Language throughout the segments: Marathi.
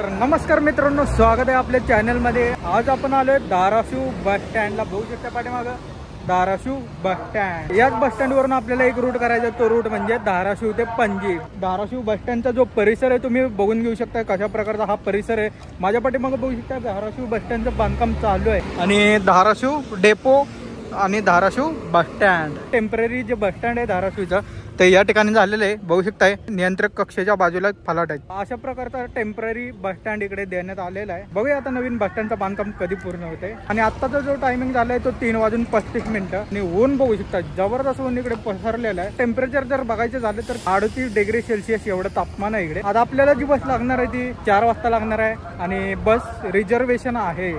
तर नमस्कार मित्रांनो, स्वागत आहे आपल्या चॅनलमध्ये। आज आपण आलोय धाराशिव बस स्टँडला। बघू शकता पाठीमागं धाराशिव बस स्टँड। याच बस स्टँड वरून आपल्याला एक रूट करायचा, तो रूट म्हणजे धाराशिव ते पणजी। धाराशिव बस स्टँडचा जो परिसर आहे तुम्ही बघून घेऊ शकता कशा प्रकारचा हा परिसर आहे। माझ्या पाठीमागं बघू शकता धाराशिव बस स्टँडचं बांधकाम चालू आहे आणि धाराशिव डेपो आणि धाराशिव बस स्टँड टेम्पररी जे बस स्टँड आहे धाराशिवचं ते या ठिकाणी झालेलं आहे। बघू शकताय नियंत्रक कक्षाच्या बाजूला फलाट आहे। अशा प्रकारचा टेम्पररी बस स्टँड इकडे देण्यात आलेला आहे। बघूया आता नवीन बस स्टँडचं बांधकाम कधी पूर्ण होते। आणि आत्ताचा जो टायमिंग झालाय तो 3:35 आणि ऊन बघू शकता जबरदस्त ऊन इकडे पसरलेलं आहे। टेम्परेचर जर बघायचं झालं तर 38 डिग्री सेल्सिअस एवढं तापमान आहे इकडे। आता आपल्याला जी बस लागणार आहे ती 4 वाजता लागणार आहे आणि बस रिझर्वेशन आहे।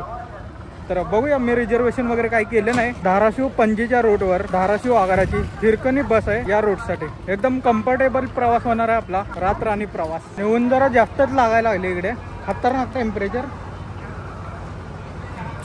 तर बघूया, मी रिझर्वेशन वगैरे काही केलं नाही। धाराशिव पणजीच्या रोडवर धाराशिव आगाराची हिरकणी बस आहे। या रोडसाठी एकदम कम्फर्टेबल प्रवास होणार आहे आपला, रात्र आणि प्रवास। ऊन जरा जास्तच लागायला लागले इकडे, खतरनाक टेम्परेचर,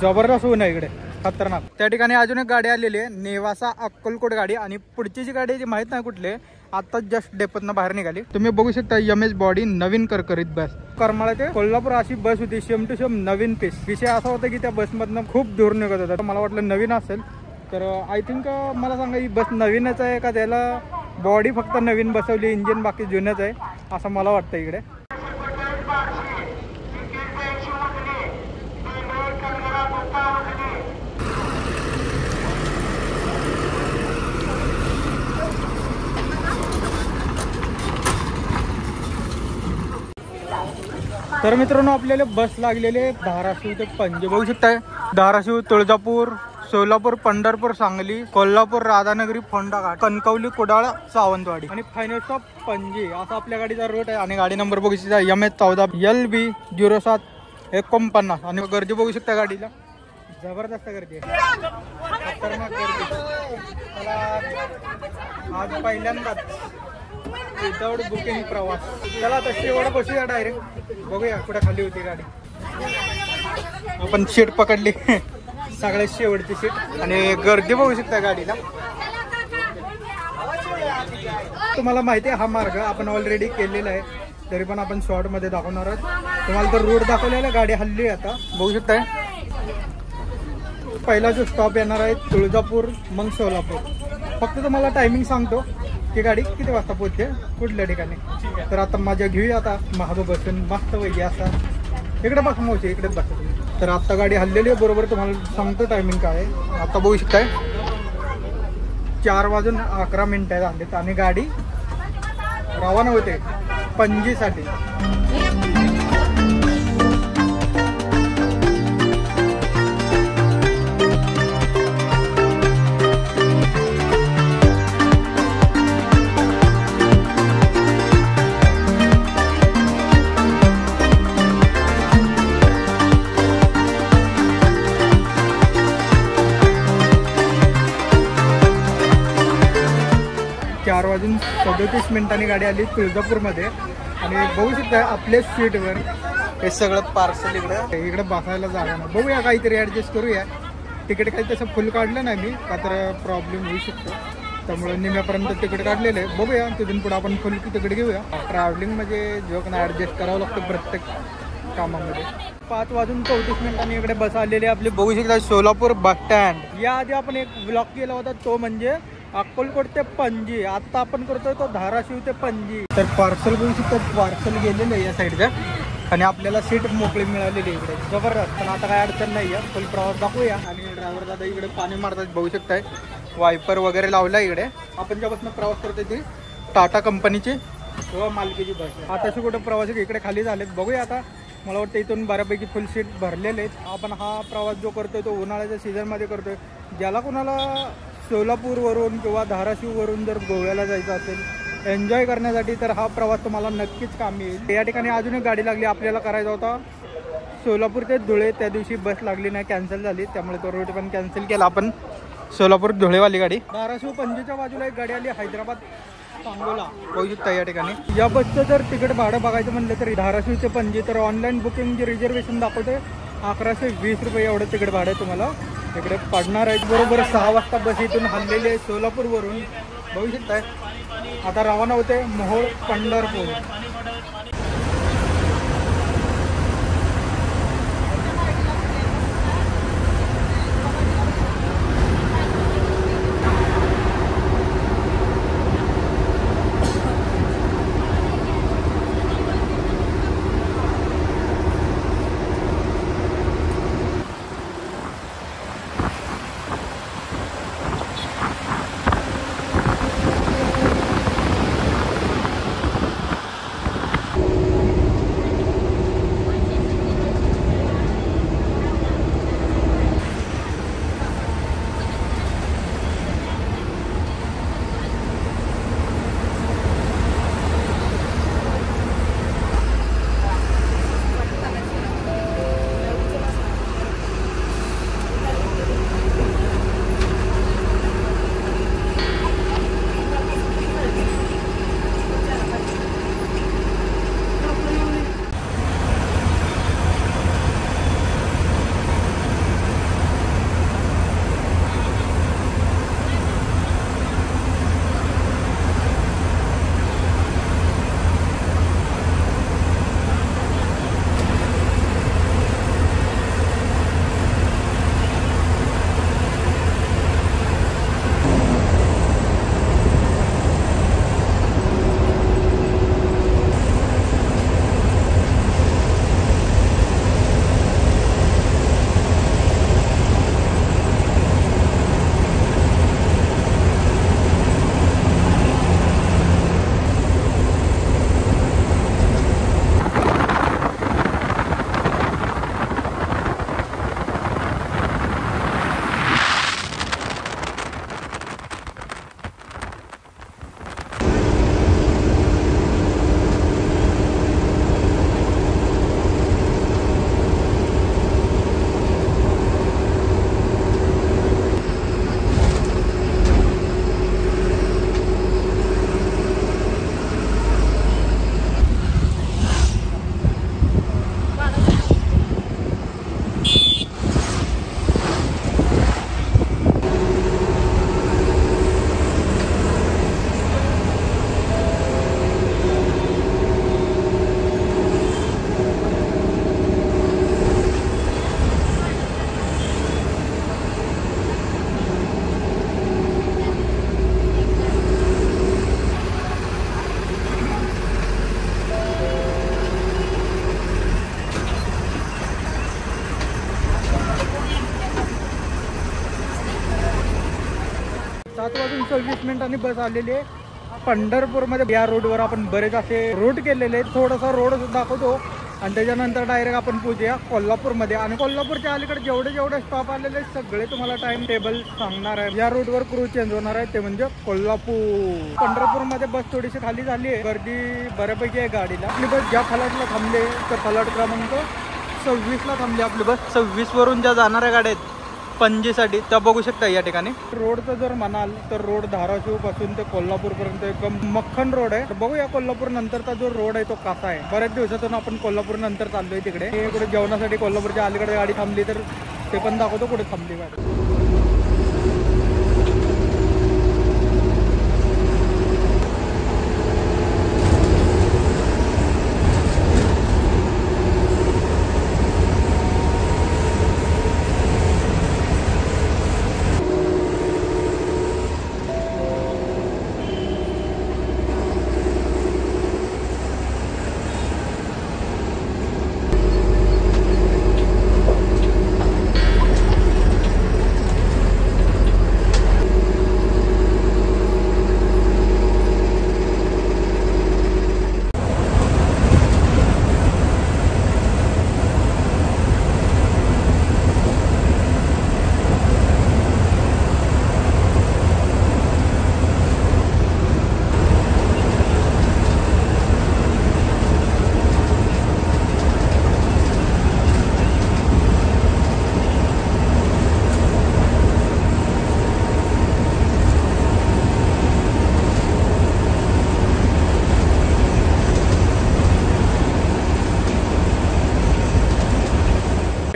जबरदस्त ऊन आहे इकडे, खतरनाक। त्या ठिकाणी अजून एक गाडी आलेली आहे, नेवासा अक्कलकोट गाडी। आणि पुढची जी गाडी आहे ती माहित नाही कुठली, आता जस्ट डेपोतनं बाहेर निघाली। तुम्ही बघू शकता MS बॉडी नवीन करकरीत बस, करमाळा ते कोल्हापूर अशी बस होती, सेम टू सेम नवीन पीस। विषय असा होता की त्या बसमधनं खूप दूर निघत होता, मला वाटलं नवीन असेल। तर आय थिंक मला सांगा ही बस नवीनच आहे का, त्याला बॉडी फक्त नवीन बसवली, इंजिन बाकी जुनच आहे असं मला वाटतं इकडे। तर मित्रांनो आपल्याला बस लागलेले धाराशिव ते पणजी। बघू शकताय धाराशिव, तुळजापूर, सोलापूर, पंढरपूर, सांगली, कोल्हापूर, राधानगरी, फोंडाघाट, कणकवली, कुडाळ, सावंतवाडी आणि फायनल स्टॉप पणजी असा आपल्या गाडीचा रूट आहे। आणि गाडी नंबर बघू शकता MS14 LB 0749। आणि गर्दी बघू शकता गाडीला, जबरदस्त गर्दी आहे, खतरनाक गर्दी। आज पहिल्यांदाच विदाउट बुकिंग प्रवास। चला आता शेवट बसूया डायरेक्ट, बघूया कुठे खाली होती गाडी। आपण सीट पकडली सगळ्यात शेवटची सीट। आणि गर्दी बघू शकता गाडीला। तुम्हाला माहिती आहे हा मार्ग आपण ऑलरेडी केलेला आहे, तरी पण आपण शॉर्ट मध्ये दाखवणार आहोत तुम्हाला। तर रोड दाखवलेला, गाडी हल्ली आता बघू शकताय। पहिला जो स्टॉप येणार आहे तुळजापूर, मग सोलापूर। फक्त तुम्हाला टायमिंग सांगतो की गाडी किती वाजता पोहोचते कुठल्या ठिकाणी। तर आता माझ्या घेऊया आता महाबा बसून मस्त वैगे असा। इकडे बघा मावशी, इकडेच बघा तुम्ही। तर आता गाडी हल्लेली आहे, बरोबर तुम्हाला सांगतो टायमिंग काय आहे। आता बघू शकताय 4:11 झालेत आणि गाडी रवाना होते पणजीसाठी। 4:37 गाडी आली तुळजापूरमध्ये। आणि बघू शकता आपल्या सीटवर हे सगळं पार्सल इकडे बसायला जागा नाही। बघूया काहीतरी ॲडजस्ट करूया। तिकीट काही तसं फुल काढलं नाही मी, का तर प्रॉब्लेम होऊ शकतो, त्यामुळे निम्यापर्यंत तिकीट काढलेलं आहे। बघूया तिथून पुढे आपण फुल तिकीट घेऊया। ट्रॅव्हलिंग म्हणजे जोक ना ॲडजस्ट करावं लागतं प्रत्येक कामामध्ये। 5:34 इकडे बस आलेली आपली, बघू शकता सोलापूर बस स्टँड। याआधी आपण एक ब्लॉग केला होता, तो म्हणजे अक्कलकोट ते पणजी। आता आपण करतोय तो धाराशिव ते पणजी। तर पार्सल बघू शकता, पार्सल गेलेलं आहे या साईडचं आणि आपल्याला सीट मोकळी मिळालेली इकडे, जबरदस्त। पण आता काय अडचण नाही आहे, फुल प्रवास दाखवूया। आणि ड्रायव्हर दादा इकडे पाणी मारतात, बघू शकताय वायपर वगैरे लावला इकडे। आपण ज्यापासून प्रवास करतोय ती टाटा कंपनीची व मालकीची बस आहे। आताशी कुठे प्रवासी इकडे खाली झालेत, बघूया आता। मला वाटतं इथून बऱ्यापैकी फुल सीट भरलेले आहेत। आपण हा प्रवास जो करतोय तो उन्हाळ्याच्या सीझनमध्ये करतोय। ज्याला कोणाला सोलापूरवरून किंवा धाराशिववरून जर गोव्याला जायचं असेल एन्जॉय करण्यासाठी, तर हा प्रवास तुम्हाला नक्कीच कामी येईल। या ठिकाणी अजून एक गाडी लागली, आपल्याला करायचा होता सोलापूर ते धुळे। त्या दिवशी बस लागली नाही, कॅन्सल झाली, त्यामुळे तो रूट पण कॅन्सल केला आपण। सोलापूर धुळेवाली गाडी। धाराशिव पणजीच्या बाजूला एक गाडी आली हैदराबाद सांगोला, बघू शकता या ठिकाणी। या बसचं जर तिकीट भाडं बघायचं म्हणलं तरी धाराशिव ते पणजी, तर ऑनलाईन बुकिंग जे रिझर्वेशन दाखवते 1120 रुपये एवढं तिकीट भाडं तुम्हाला इकडे पडणार आहे। बरोबर 6 वाजता बस इथून हल्लेली आहे सोलापूरवरून, बघू शकताय। आता रवाना होते मोहोळ पंढरपूर। 26 मिनिटांनी बस आलेली आहे पंढरपूरमध्ये. या रोडवर आपण बरेच असे रूट केलेले आहेत. थोडासा रोड दाखवतो आणि त्याच्यानंतर डायरेक्ट आपण पोहोचूया कोल्हापूरमध्ये. आणि कोल्हापूरच्या अलीकडे जेवढे स्टॉप आलेले आहेत सगळे तुम्हाला टाइम टेबल सांगणार आहे. या रूटवर क्रू चेंज होणार आहे ते म्हणजे कोल्हापूर. पंढरपूरमध्ये बस थोडीशी खाली झाली आहे, गर्दी बऱ्यापैकी आहे गाडीला. आपली बस ज्या फलाटला थांबले तर फलाट क्रमांक 26ला थांबली आपली बस. 26 वरून ज्या जाणाऱ्या गाड्या आहेत पणजीसाठी त्या बघू शकता या ठिकाणी. रोडचं जर म्हणाल तर रोड धाराशिव पासून ते कोल्हापूर पर्यंत एकदम मक्खन रोड आहे. बघूया कोल्हापूर नंतरचा जो रोड आहे तो कसा आहे. बऱ्याच दिवसातून आपण कोल्हापूर नंतर चाललोय तिकडे. कुठे जेवणासाठी कोल्हापूरच्या अलीकडे गाडी थांबली तर ते पण दाखवतो कुठे थांबली गाडी.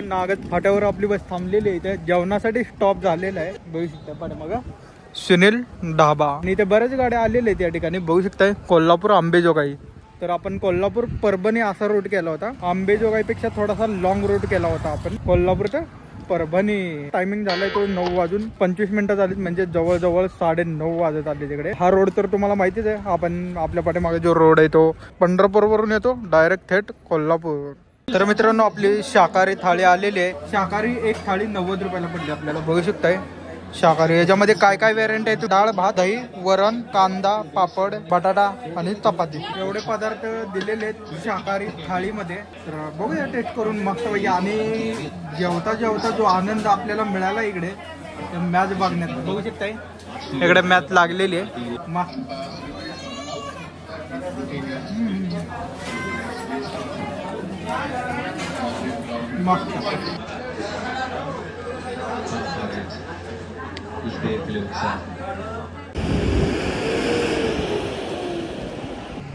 नागद फाट्यावर आपली बस थांबलेली आहे. इथे जेवणासाठी स्टॉप झालेला आहे. बघू शकता पाठीमागं सुनील ढाबा. आणि इथे बऱ्याच गाड्या आलेल्या आहेत या ठिकाणी. बघू शकताय कोल्हापूर अंबेजोगाई. तर आपण कोल्हापूर परभणी असा रूट केला होता. अंबेजोगाईपेक्षा थोडासा लॉंग रूट केला होता आपण कोल्हापूर ते परभणी. टायमिंग झालाय तो 9:25 झाली, म्हणजे जवळजवळ 9:30 वाजत आले तिकडे. हा रोड तर तुम्हाला माहितीच आहे. आपण आपल्या पाठीमागे जो रोड आहे तो पंढरपूर वरून येतो डायरेक्ट थेट कोल्हापूर. तर मित्रांनो आपली शाकाहारी थाळी आलेली आहे. शाकाहारी एक थाळी 90 रुपयाला पडली आपल्याला. बघू शकताय शाकाहारी. याच्यामध्ये काय काय व्हेरियंट आहे. डाळ भात दही वरण कांदा पापड बटाटा आणि चपाती एवढे पदार्थ दिलेले आहेत शाकाहारी थाळीमध्ये. तर बघूया टेस्ट करून मस्त पैकी. आणि जेवता जेवता जो आनंद आपल्याला मिळाला इकडे मॅच बघण्यात. बघू शकताय इकडे मॅच लागलेली आहे मस्त.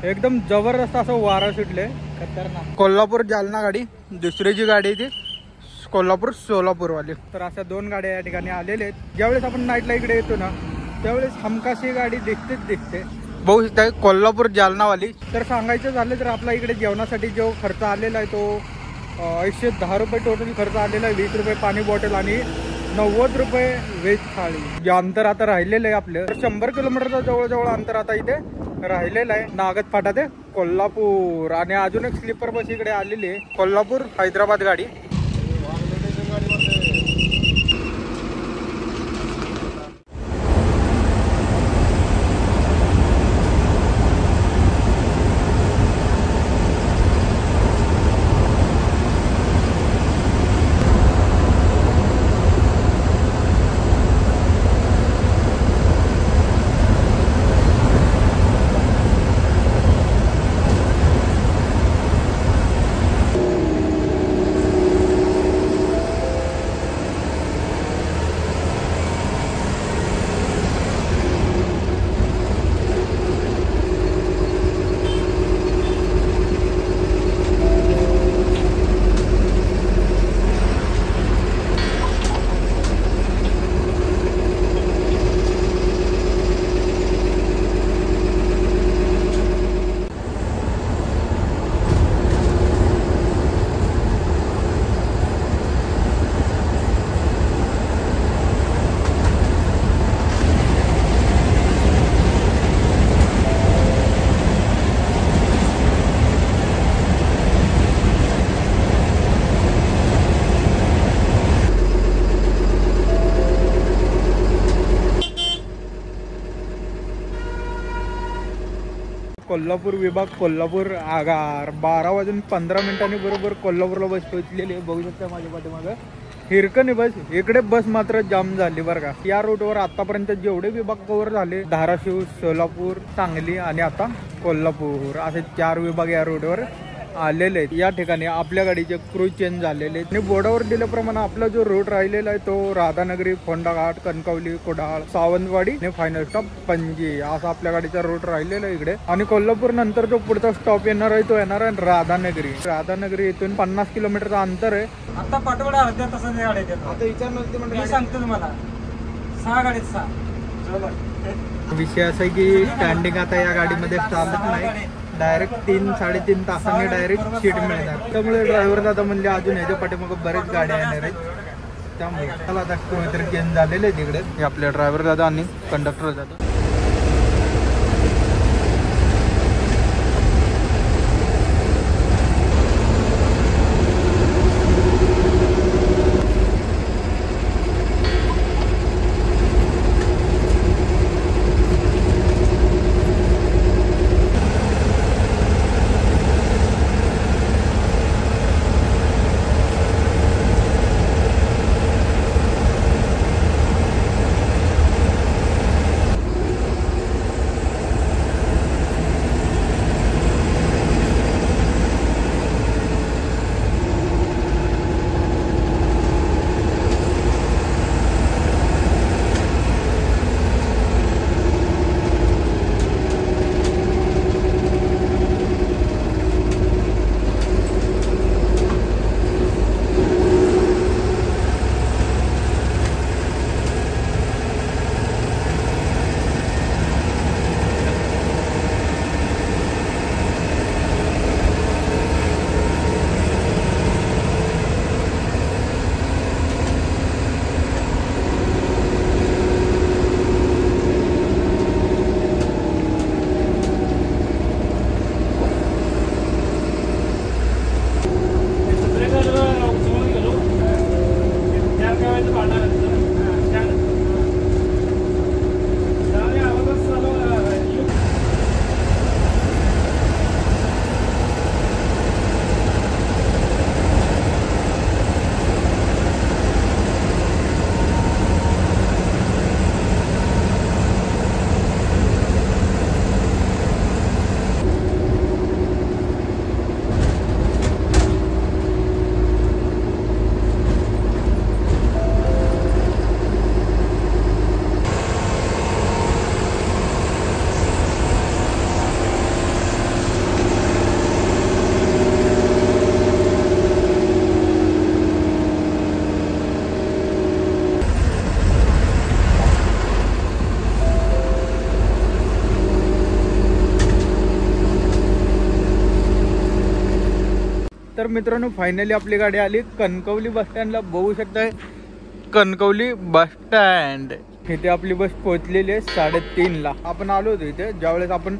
एकदम जबरदस्त असं वारा सुटले. खतरनाक. कोल्हापूर जालना गाडी. दुसरी जी गाडी आहे ती कोल्हापूर सोलापूर वाली. तर अशा 2 गाड्या या ठिकाणी आलेल्या आहेत. ज्यावेळेस आपण नाईटला इकडे येतो ना त्यावेळेस हमखास ही गाडी दिसते. बघू शकता कोल्हापूर जालनावाली. तर सांगायचं झालं तर आपला इकडे जेवणासाठी जो खर्च आलेला आहे तो 110 रुपये टोटल खर्च आलेला आहे. 20 रुपये पाणी बॉटल आणि 90 रुपये व्हेज थाळी. जे अंतर आता राहिलेलं आहे आपलं 100 किलोमीटरचा जवळजवळ अंतर आता इथे राहिलेलं आहे नागद फाटा ते कोल्हापूर. आणि अजून एक स्लीपर बस इकडे आलेली आहे कोल्हापूर हैदराबाद गाडी. कोल्हापूर विभाग कोल्हापूर आगार 12:15 बरोबर कोल्हापूरला बस पोहोचलेली आहे. बघू शकता माझ्या पाठीमागं हिरकणी बस. इकडे बस मात्र जाम झाली बरं का. या रूटवर आतापर्यंत जेवढे विभाग कव्हर झाले धाराशिव, सोलापूर, सांगली आणि आता कोल्हापूर असे 4 विभाग या रूटवर आलेले आहेत. या ठिकाणी आपल्या गाडीचे क्रूज चेंज झालेले आहेत आणि बोर्डावर दिल्याप्रमाणे आपला जो रूट राहिलेला आहे तो राधानगरी, फोंडाघाट, कणकवली, कुडाळ, सावंतवाडी आणि फायनल स्टॉप पणजी असा आपल्या गाडीचा रूट राहिलेला आहे इकडे. आणि कोल्हापूर नंतर जो पुढचा स्टॉप येणार आहे तो येणार आहे राधानगरी. राधानगरी इथून 50 किलोमीटरचं अंतर आहे. आता पाठवडा अर्ध्या तासाने गाडी येते. आता विचार नव्हते म्हणजे सांगतो तुम्हाला 6 गाडीत 6. विषय असा आहे की स्टँडिंग आता या गाडीमध्ये चालत नाही. डायरेक्ट 3-3.5 तासांनी डायरेक्ट सीट मिळणार. त्यामुळे ड्रायव्हर दादा म्हणले अजून याच्या पाठीमागं बरेच गाड्या येणार आहेत. त्यामुळे चला आता कोणीतरी चेंज झालेले आहे तिकडे. हे आपले ड्रायव्हर दादा आणि कंडक्टर दादा. तर मित्रांनो फायनली आपली गाडी आली कणकवली बस स्टँडला. बघू शकताय कणकवली बस स्टँड. इथे आपली बस पोहोचलेली आहे 3:30ला. आपण आलो होतो इथे ज्यावेळेस आपण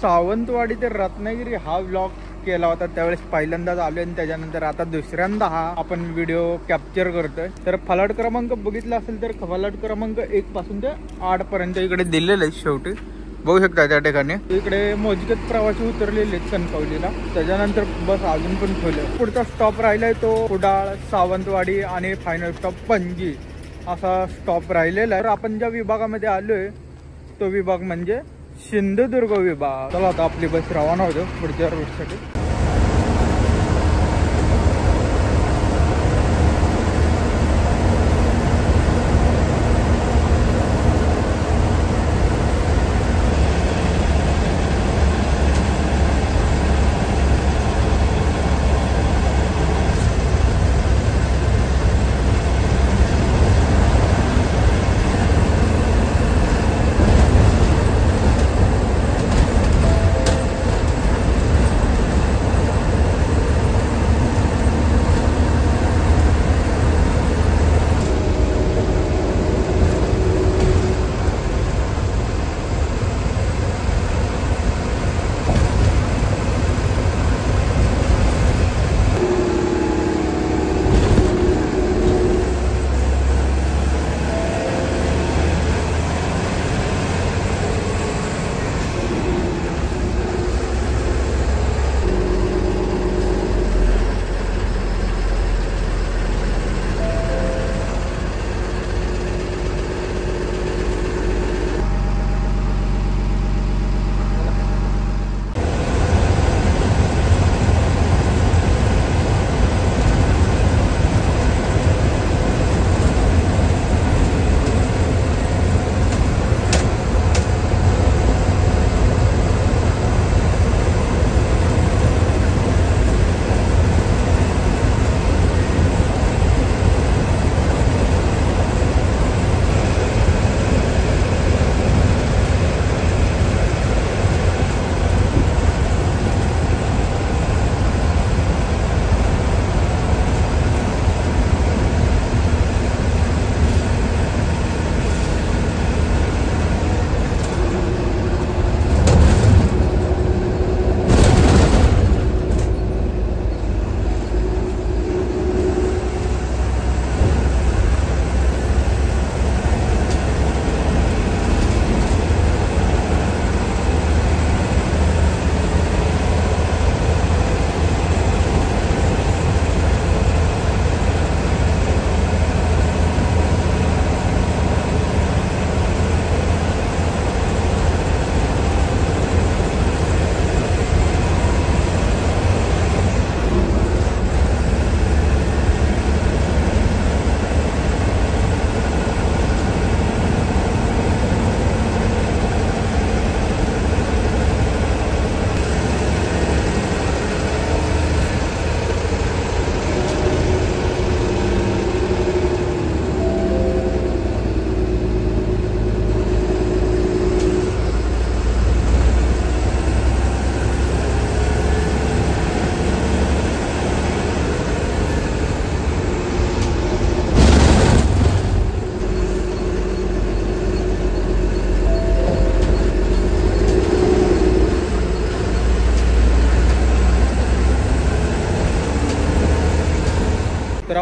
सावंतवाडी ते रत्नागिरी हा व्लॉग केला होता त्यावेळेस पहिल्यांदाच आलो आणि त्याच्यानंतर आता दुसऱ्यांदा हा आपण व्हिडिओ कॅप्चर करतोय. तर फलाट क्रमांक बघितला असेल तर फलाट क्रमांक 1 पासून ते 8 पर्यंत इकडे दिलेलं आहे. शेवटी बघू शकता त्या ठिकाणी इकडे मोजकेच प्रवासी उतरलेले आहेत कणकवलीला. त्याच्यानंतर बस अजून पण फुल आहे. पुढचा स्टॉप राहिलाय तो कुडाळ, सावंतवाडी आणि फायनल स्टॉप पणजी असा स्टॉप राहिलेला आहे. तर आपण ज्या विभागामध्ये आलोय तो विभाग म्हणजे सिंधुदुर्ग विभाग. चला आता आपली बस रवाना होतो पुढच्या रूटसाठी.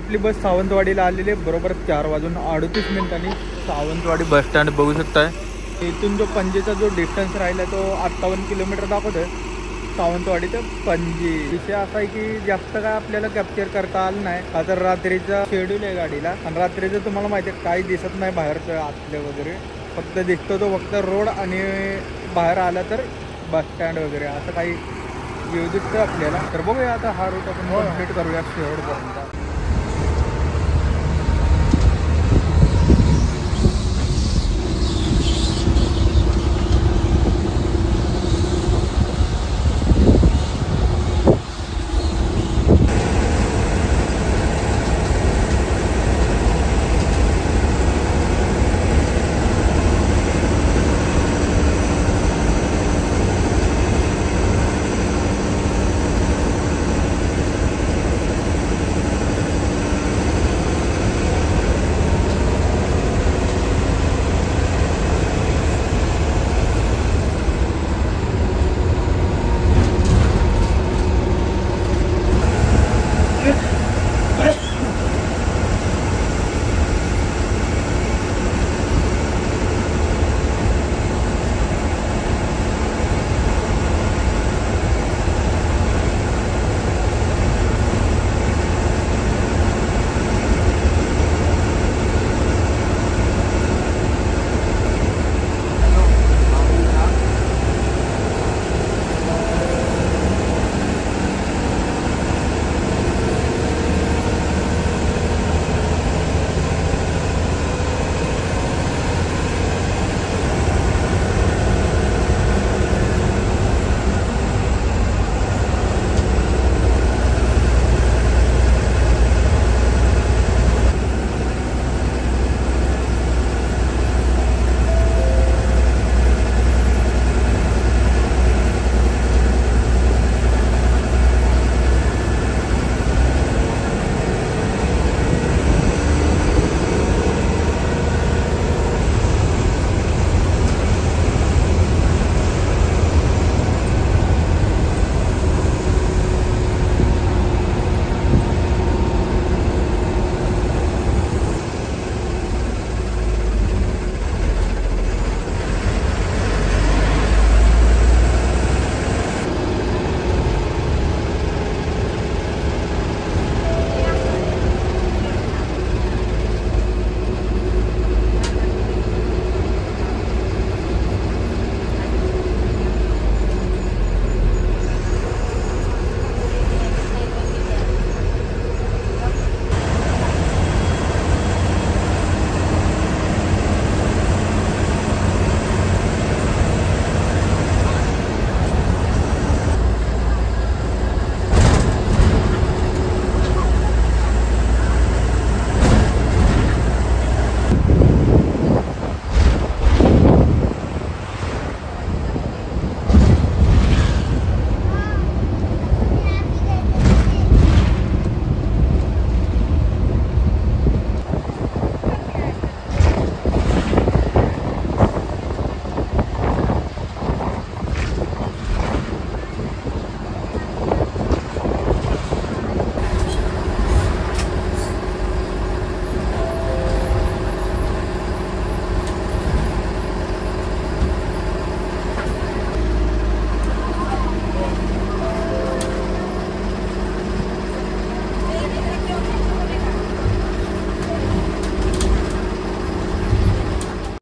आपली बस सावंतवाडीला आलेली आहे बरोबर 4:38 सावंतवाडी बस स्टँड बघू शकताय. इथून जो पणजीचा जो डिस्टन्स राहिला तो 58 किलोमीटर दाखवतोय सावंतवाडी ते पणजी. विषय असा आहे की जास्त काय आपल्याला कॅप्चर करता आलं नाही का तर रात्रीचा शेड्यूल आहे गाडीला आणि रात्रीचं तुम्हाला माहिती आहे काही दिसत नाही बाहेरचं आतले वगैरे. फक्त दिसतो तो फक्त रोड आणि बाहेर आला तर बस स्टँड वगैरे असं काही व्ह्यू दिसतं आपल्याला. तर बघूया आता हा रूट आपण कम्प्लीट करूया शेवटपर्यंत.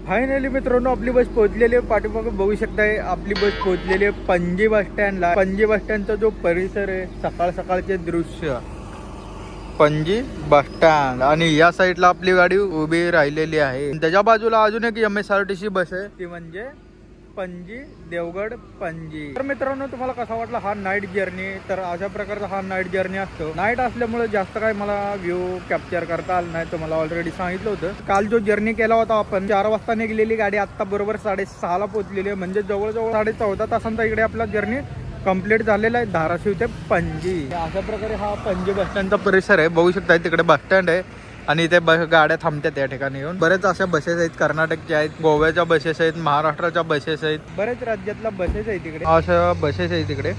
फायनली मित्रांनो आपली बस पोहोचलेली आहे. पाठीमागे बघू शकताय आपली बस पोहोचलेली आहे पणजी बस स्टँडला. पणजी बस स्टँडचा जो परिसर आहे सकाळ सकाळचे दृश्य पणजी बस स्टँड आणि या साईडला आपली गाडी उभी राहिलेली आहे. त्याच्या बाजूला अजून एक MSRTC बस आहे ती म्हणजे पणजी देवगड पणजी. तर मित्रांनो तुम्हाला कसा वाटला हा नाईट जर्नी. तर अशा प्रकारचा हा नाईट जर्नी असतो. नाईट असल्यामुळे जास्त काही मला व्ह्यू कॅप्चर करता आला नाही. तुम्हाला ऑलरेडी सांगितलं होतं. काल जो जर्नी केला होता आपण 4 वाजता निघलेली गाडी आता बरोबर 6:30 ला पोहोचलेली आहे. म्हणजे जवळजवळ 14.5 तासांचा इकडे आपला जर्नी कंप्लीट झालेला आहे धाराशिव ते पणजी. अशा प्रकारे हा पणजी बस स्टँडचा परिसर आहे. बघू शकता तिकडे बस स्टँड आहे आणि इथे गाड्या थांबतात त्या ठिकाणी येऊन. बरेच अशा बसेस आहेत. कर्नाटकच्या आहेत, गोव्याच्या बसेस आहेत, महाराष्ट्राच्या बसेस आहेत, बरेच राज्यातल्या बसेस आहेत तिकडे. अशा बसेस आहेत तिकडे.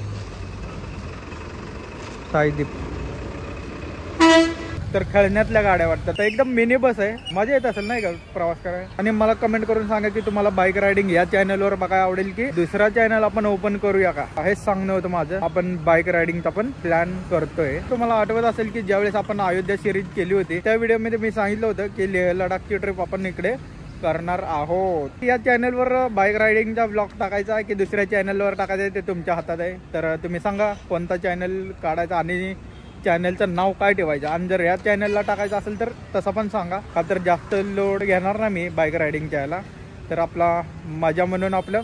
साईदीप तर खेळण्यातल्या गाड्या वाटतात. तर एकदम मिनी बस आहे, मजा येत असेल नाही का प्रवास करायला. आणि मला कमेंट करून सांगा की तुम्हाला बाईक रायडिंग या चॅनलवर बघायला आवडेल की दुसरा चॅनल आपण ओपन करूया का. हेच सांगणं होतं माझं. आपण बाईक रायडिंगचा पण प्लॅन करतोय. तुम्हाला आठवत असेल की ज्यावेळेस आपण अयोध्या सिरीज केली होती त्या व्हिडिओमध्ये मी सांगितलं होतं की लेह लडाखची ट्रिप आपण इकडे करणार आहोत. या चॅनलवर बाईक रायडिंगचा ब्लॉग टाकायचा आहे की दुसऱ्या चॅनलवर टाकायचा आहे ते तुमच्या हातात आहे. तर तुम्ही सांगा कोणता चॅनल काढायचा आणि चॅनलचं नाव काय ठेवायचं. आणि जर या चॅनलला टाकायचं असेल तर तसं पण सांगा, का तर जास्त लोड घेणार ना मी बाईक रायडिंगच्या याला. तर आपला मजा म्हणून आपलं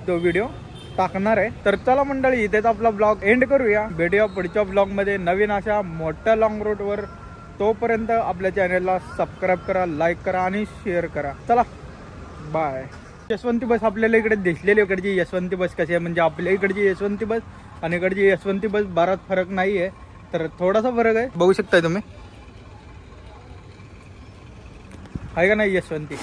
तो व्हिडिओ टाकणार आहे. तर चला मंडळी, इथेच आपला ब्लॉग एंड करूया. भेटूया पुढच्या ब्लॉगमध्ये नवीन अशा मोठ्या लॉंग रूटवर. तोपर्यंत आपल्या चॅनलला सबस्क्राईब करा, लाईक करा आणि शेअर करा. चला बाय. यशवंती बस आपल्याला इकडे दिसलेली. इकडची यशवंती बस कशी आहे म्हणजे आपल्या इकडची यशवंती बस आणि इकडची यशवंती बस बराच फरक नाही आहे. तर थोडासा फरक आहे, बघू शकताय तुम्ही. आहे का नाही यशवंती.